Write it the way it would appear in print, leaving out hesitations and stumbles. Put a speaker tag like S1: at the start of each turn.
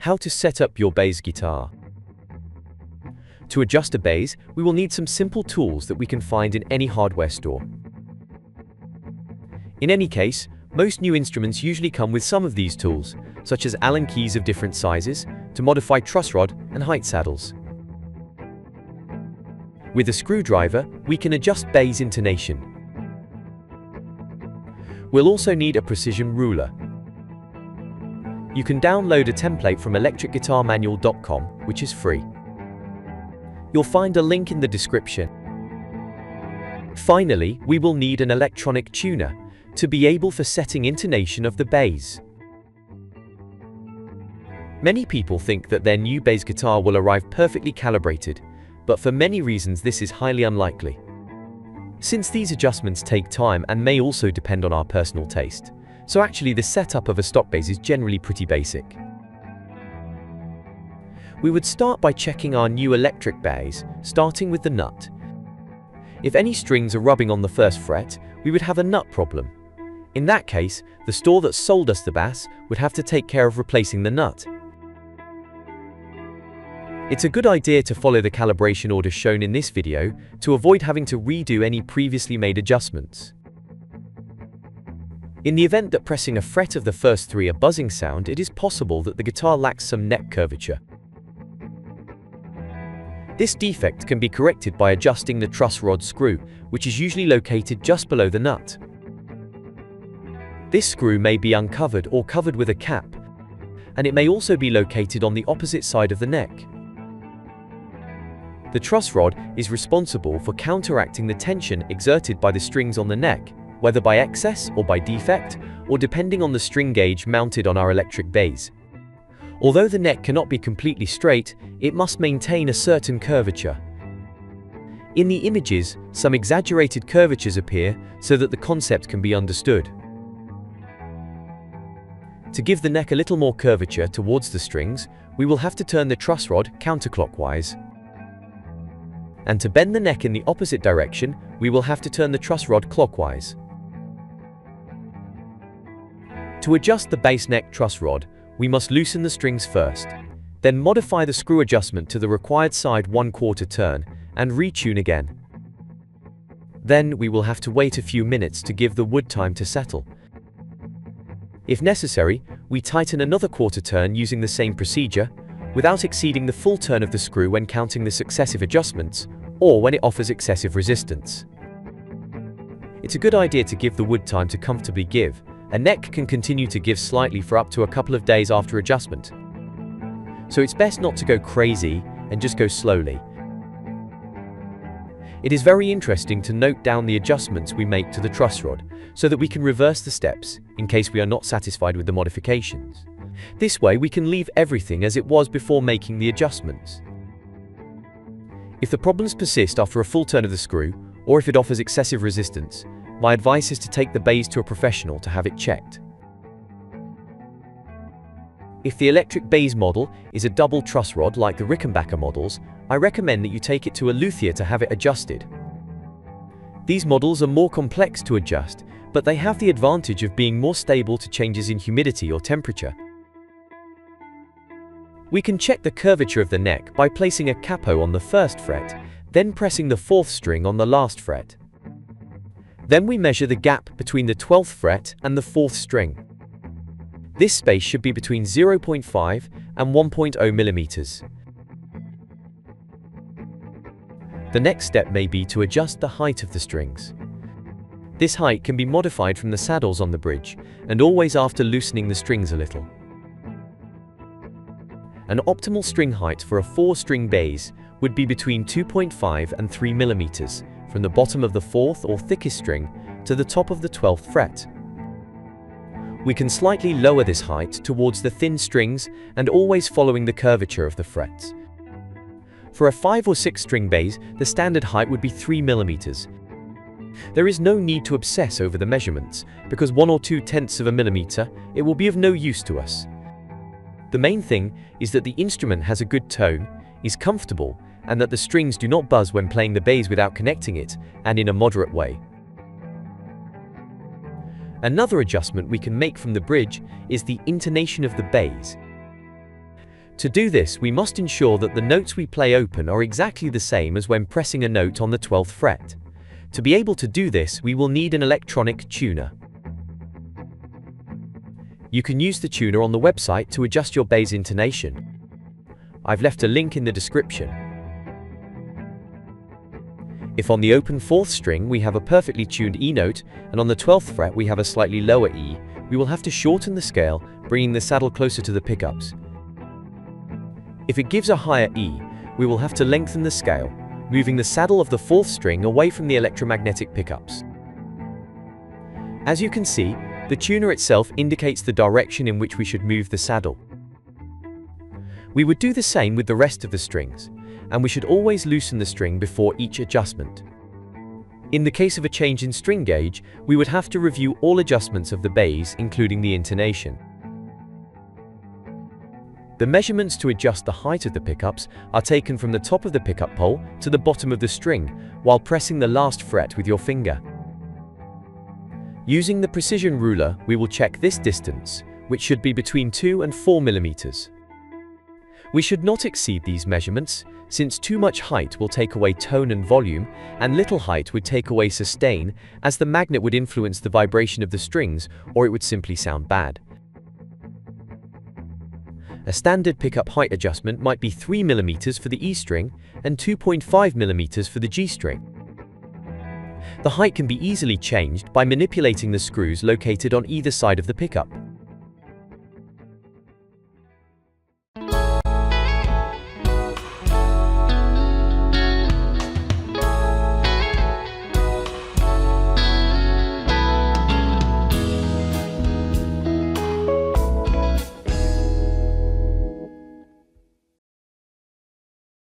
S1: How to set up your bass guitar. To adjust a bass, we will need some simple tools that we can find in any hardware store. In any case, most new instruments usually come with some of these tools, such as Allen keys of different sizes, to modify truss rod and height saddles. With a screwdriver, we can adjust bass intonation. We'll also need a precision ruler. You can download a template from electricguitarmanual.com, which is free. You'll find a link in the description. Finally, we will need an electronic tuner to be able for setting intonation of the bass. Many people think that their new bass guitar will arrive perfectly calibrated, but for many reasons this is highly unlikely. Since these adjustments take time and may also depend on our personal taste, so actually the setup of a stock bass is generally pretty basic. We would start by checking our new electric bass, starting with the nut. If any strings are rubbing on the first fret, we would have a nut problem. In that case, the store that sold us the bass would have to take care of replacing the nut. It's a good idea to follow the calibration order shown in this video to avoid having to redo any previously made adjustments. In the event that pressing a fret of the first three a buzzing sound, it is possible that the guitar lacks some neck curvature. This defect can be corrected by adjusting the truss rod screw, which is usually located just below the nut. This screw may be uncovered or covered with a cap, and it may also be located on the opposite side of the neck. The truss rod is responsible for counteracting the tension exerted by the strings on the neck, whether by excess or by defect, or depending on the string gauge mounted on our electric bass. Although the neck cannot be completely straight, it must maintain a certain curvature. In the images, some exaggerated curvatures appear so that the concept can be understood. To give the neck a little more curvature towards the strings, we will have to turn the truss rod counterclockwise. And to bend the neck in the opposite direction, we will have to turn the truss rod clockwise. To adjust the bass neck truss rod, we must loosen the strings first, then modify the screw adjustment to the required side 1/4 turn and retune again. Then we will have to wait a few minutes to give the wood time to settle. If necessary, we tighten another 1/4 turn using the same procedure, without exceeding the full turn of the screw when counting the successive adjustments, or when it offers excessive resistance. It's a good idea to give the wood time to comfortably give. A neck can continue to give slightly for up to a couple of days after adjustment. So it's best not to go crazy and just go slowly. It is very interesting to note down the adjustments we make to the truss rod, so that we can reverse the steps in case we are not satisfied with the modifications. This way we can leave everything as it was before making the adjustments. If the problems persist after a full turn of the screw, or if it offers excessive resistance, my advice is to take the bass to a professional to have it checked. If the electric bass model is a double truss rod like the Rickenbacker models, I recommend that you take it to a luthier to have it adjusted. These models are more complex to adjust, but they have the advantage of being more stable to changes in humidity or temperature. We can check the curvature of the neck by placing a capo on the first fret, then pressing the 4th string on the last fret. Then we measure the gap between the 12th fret and the 4th string. This space should be between 0.5 and 1.0 millimeters. The next step may be to adjust the height of the strings. This height can be modified from the saddles on the bridge, and always after loosening the strings a little. An optimal string height for a 4-string bass would be between 2.5 and 3 millimeters, from the bottom of the 4th or thickest string to the top of the 12th fret. We can slightly lower this height towards the thin strings and always following the curvature of the frets. For a 5 or 6 string bass, the standard height would be 3 millimeters. There is no need to obsess over the measurements, because 1 or 2/10 of a millimeter, it will be of no use to us. The main thing is that the instrument has a good tone, is comfortable, and that the strings do not buzz when playing the bass without connecting it, and in a moderate way. Another adjustment we can make from the bridge is the intonation of the bass. To do this, we must ensure that the notes we play open are exactly the same as when pressing a note on the 12th fret. To be able to do this, we will need an electronic tuner. You can use the tuner on the website to adjust your bass intonation. I've left a link in the description. If on the open 4th string we have a perfectly tuned E note, and on the 12th fret we have a slightly lower E, we will have to shorten the scale, bringing the saddle closer to the pickups. If it gives a higher E, we will have to lengthen the scale, moving the saddle of the 4th string away from the electromagnetic pickups. As you can see, the tuner itself indicates the direction in which we should move the saddle. We would do the same with the rest of the strings, and we should always loosen the string before each adjustment. In the case of a change in string gauge, we would have to review all adjustments of the bass, including the intonation. The measurements to adjust the height of the pickups are taken from the top of the pickup pole to the bottom of the string, while pressing the last fret with your finger. Using the precision ruler, we will check this distance, which should be between 2 and 4 millimeters. We should not exceed these measurements, since too much height will take away tone and volume, and little height would take away sustain, as the magnet would influence the vibration of the strings, or it would simply sound bad. A standard pickup height adjustment might be 3 mm for the E string and 2.5 mm for the G string. The height can be easily changed by manipulating the screws located on either side of the pickup.